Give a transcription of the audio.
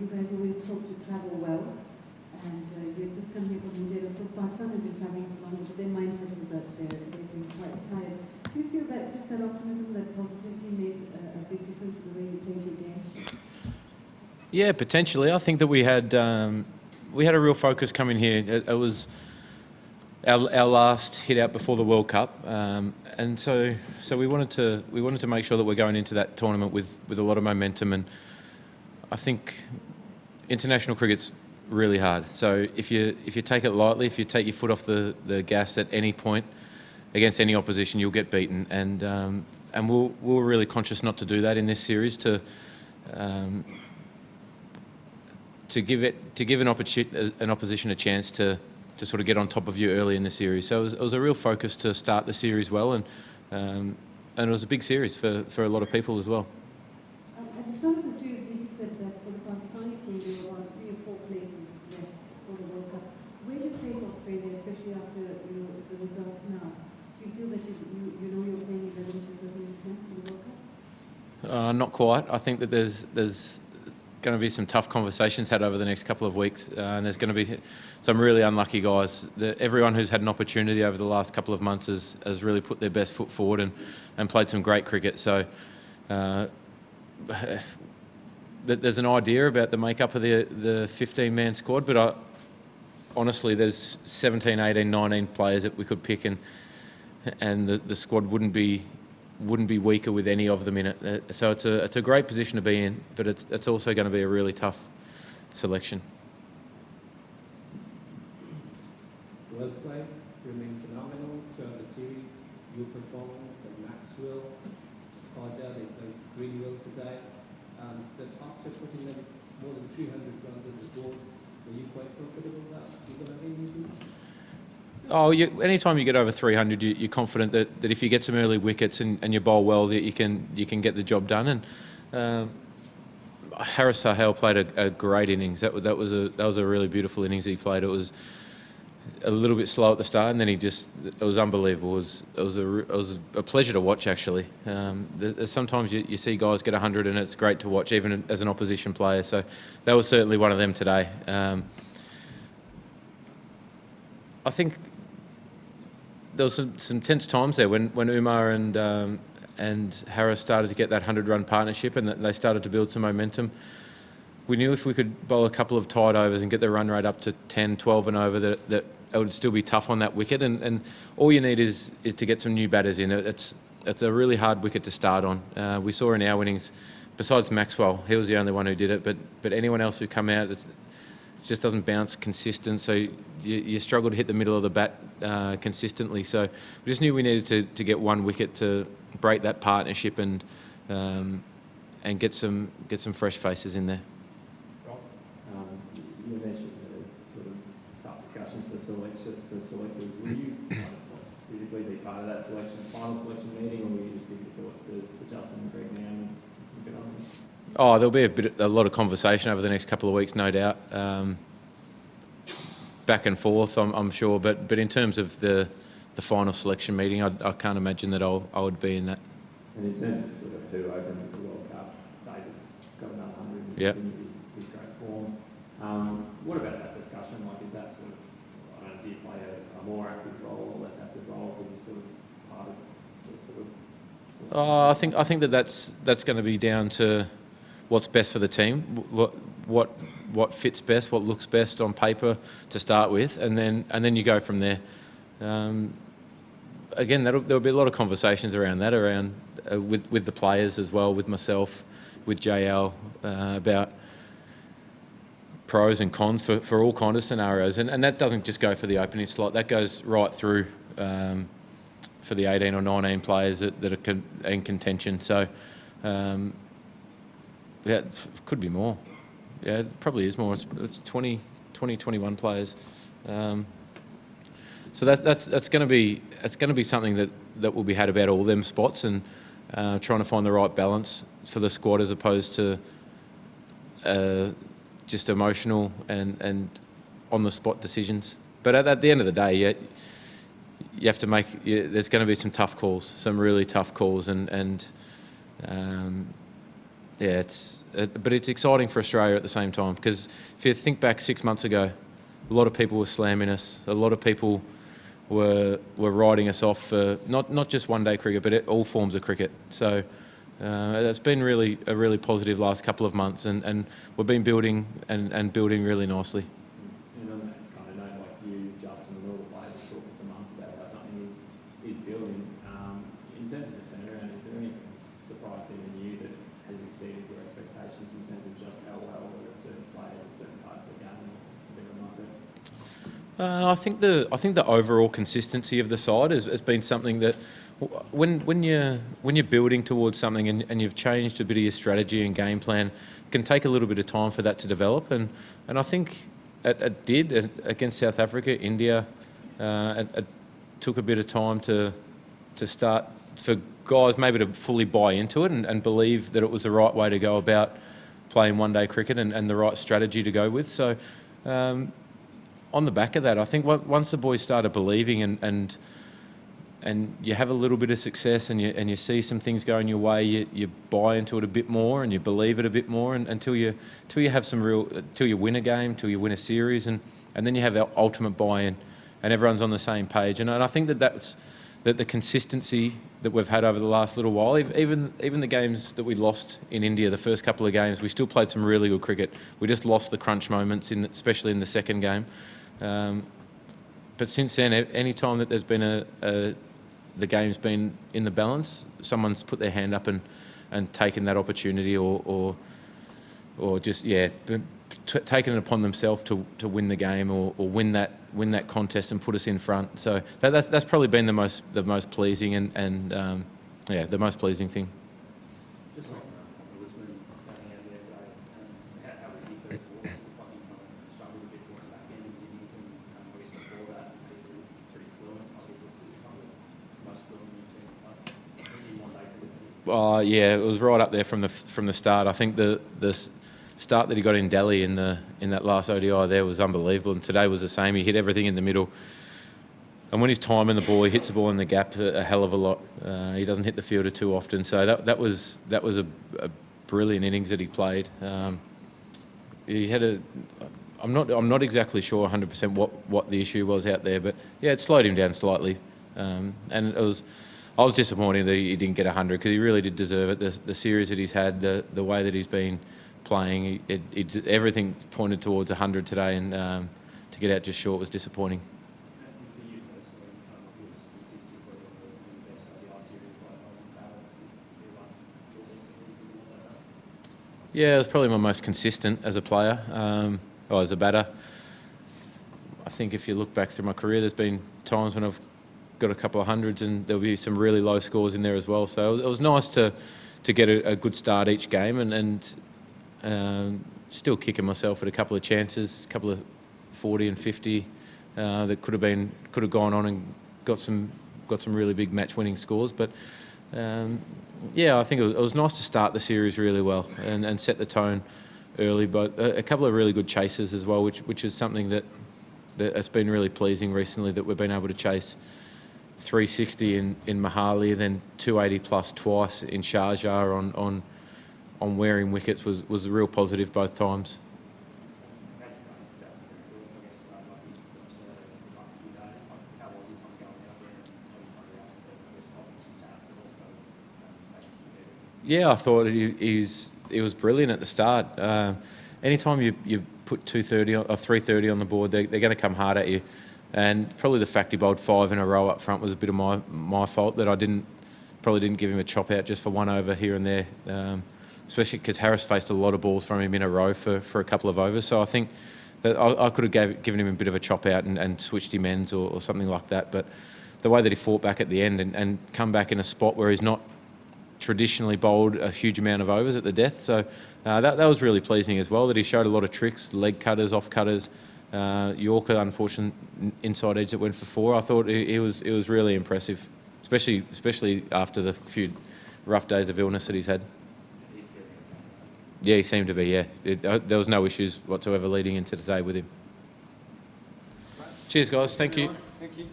you guys always hope to travel well, and you're just come here from India. Of course, Pakistan has been traveling for longer, but their mindset was that they've been quite tired. Do you feel that just that optimism, that positivity made a big difference in the way you played your game? Yeah, potentially. I think that we had a real focus coming here. It was our last hit out before the World Cup, and so we wanted to make sure that we're going into that tournament with a lot of momentum. And I think international cricket's really hard. So if you take it lightly, if you take your foot off the gas at any point against any opposition, you'll get beaten. And we're really conscious not to do that in this series. To give an opposition a chance to sort of get on top of you early in the series. So it was a real focus to start the series well, and it was a big series for a lot of people as well. At the start of the series, Vicky said that for the Pakistani team, there were about 3 or 4 places left for the World Cup. Where do you place Australia, especially after the results now? Do you feel that you know you're playing level to a certain extent in the World Cup? Not quite. I think that there's going to be some tough conversations had over the next couple of weeks, and there's going to be some really unlucky guys. Everyone who's had an opportunity over the last couple of months has really put their best foot forward and played some great cricket. So there's an idea about the makeup of the 15-man squad, but honestly, there's 17, 18, 19 players that we could pick, and the squad wouldn't be weaker with any of them in it. So it's a great position to be in, but it's also going to be a really tough selection. Well played, remained phenomenal throughout the series. Your performance, the Maxwell, Raja, they played really well today. So after putting them more than 300 runs on the board, were you quite comfortable that you're going to win this evening? Anytime you get over 300, you're confident that if you get some early wickets and you bowl well, that you can get the job done. And Harris Sahel played a great innings. That was a really beautiful innings he played. It was a little bit slow at the start, and then it was unbelievable. It was a pleasure to watch, actually. Sometimes you see guys get 100, and it's great to watch, even as an opposition player. So that was certainly one of them today. I think there was some tense times there when Umar and Harris started to get that 100-run partnership, and they started to build some momentum. We knew if we could bowl a couple of tight overs and get the run rate up to 10, 12 and over, that it would still be tough on that wicket. And all you need is to get some new batters in. It's a really hard wicket to start on. We saw in our innings, besides Maxwell, he was the only one who did it, but anyone else who come out, it just doesn't bounce consistent, so you struggle to hit the middle of the bat consistently. So we just knew we needed to get one wicket to break that partnership and get some fresh faces in there. Rob, you mentioned sort of tough discussions for selectors. Will you physically be part of that final selection meeting, or will you just give your thoughts to Justin and Greg now and get on with it? Oh, there'll be a lot of conversation over the next couple of weeks, no doubt. Back and forth, I'm sure. But in terms of the final selection meeting, I can't imagine that I would be in that. And in terms of sort of who opens at the World Cup, David's got another 100 and yep. continues his great form. What about that discussion? Like, is that sort of, I don't know, do you play a more active role or less active role? Are you sort of part of the sort of I think that's going to be down to what's best for the team, what fits best, what looks best on paper to start with, and then you go from there. Again, there'll be a lot of conversations around that, with the players as well, with myself, with JL, about pros and cons for all kind of scenarios, and that doesn't just go for the opening slot. That goes right through for the 18 or 19 players that are in contention. So. Yeah, it could be more. Yeah, it probably is more. It's 20, 21 players. So that's going to be something that will be had about all them spots, and trying to find the right balance for the squad as opposed to just emotional and on the spot decisions. But at the end of the day, you have to make. There's going to be some tough calls, some really tough calls, and yeah, but it's exciting for Australia at the same time, because if you think back 6 months ago, a lot of people were slamming us. A lot of people were writing us off for not just one-day cricket, but all forms of cricket. So it's been a really positive last couple of months, and we've been building and building really nicely. And on that kind of note, like you, Justin, and all the players have talked for months about how something is building. In terms of the turnaround, is there anything that's surprised even you that has exceeded your expectations in terms of just how well certain players or certain parts of the game have been remarkable? I think the overall consistency of the side has been something that when you're building towards something and you've changed a bit of your strategy and game plan, it can take a little bit of time for that to develop, and I think it did against South Africa, India. It took a bit of time to start for guys maybe to fully buy into it and believe that it was the right way to go about playing one-day cricket and the right strategy to go with. So on the back of that, I think once the boys started believing and you have a little bit of success and you see some things going your way, you buy into it a bit more and you believe it a bit more, and until you have till you win a game, till you win a series, and then you have the ultimate buy-in and everyone's on the same page. And I think that's the consistency that we've had over the last little while. Even the games that we lost in India, the first couple of games, we still played some really good cricket. We just lost the crunch moments, especially in the second game. But since then, any time that there's been the game's been in the balance, someone's put their hand up and taken that opportunity or just taken it upon themselves to win the game or win that contest and put us in front. So that's probably been the most pleasing and the most pleasing thing. Just on Usman coming out there today, how was he first of all? It looked like he kind of struggled a bit towards the back end of his innings, and I guess before that he was pretty fluent. Is it kind of the most fluent you've seen him play? One day. Yeah, it was right up there from the start. I think the start that he got in Delhi in that last ODI there was unbelievable, and today was the same. He hit everything in the middle, and when he's timing the ball, he hits the ball in the gap a hell of a lot. He doesn't hit the fielder too often, so that was a brilliant innings that he played. He had I'm not exactly sure 100% what the issue was out there, but yeah, it slowed him down slightly, and I was disappointed that he didn't get 100 because he really did deserve it. The series that he's had, the way that he's been playing, everything pointed towards 100 today, and to get out just short was disappointing. For you personally, if you were statistically the best ODI series by Aussie batter, do you feel like your best series was like that? Yeah, it was probably my most consistent as a player, or as a batter. I think if you look back through my career, there's been times when I've got a couple of hundreds and there'll be some really low scores in there as well. So it was nice to get a good start each game and still kicking myself at a couple of chances, a couple of 40 and 50 that could have gone on and got some really big match-winning scores. But I think it was nice to start the series really well and set the tone early. But a couple of really good chases as well, which is something that's been really pleasing recently, that we've been able to chase 360 in Mohali, then 280 plus twice in Sharjah on wearing wickets was a real positive both times. Yeah, I thought he was brilliant at the start. Anytime you put 230 or 330 on the board, they're going to come hard at you. And probably the fact he bowled 5 in a row up front was a bit of my fault, that I probably didn't give him a chop out just for one over here and there. Especially because Harris faced a lot of balls from him in a row for a couple of overs. So I think that I could have given him a bit of a chop out and switched him ends or something like that. But the way that he fought back at the end and come back in a spot where he's not traditionally bowled a huge amount of overs at the death. So that was really pleasing as well, that he showed a lot of tricks, leg cutters, off cutters. Yorker, unfortunate inside edge that went for 4. I thought it was really impressive, especially after the few rough days of illness that he's had. Yeah, he seemed to be, yeah. There was no issues whatsoever leading into today with him. Cheers, guys. Thank you. Thank you.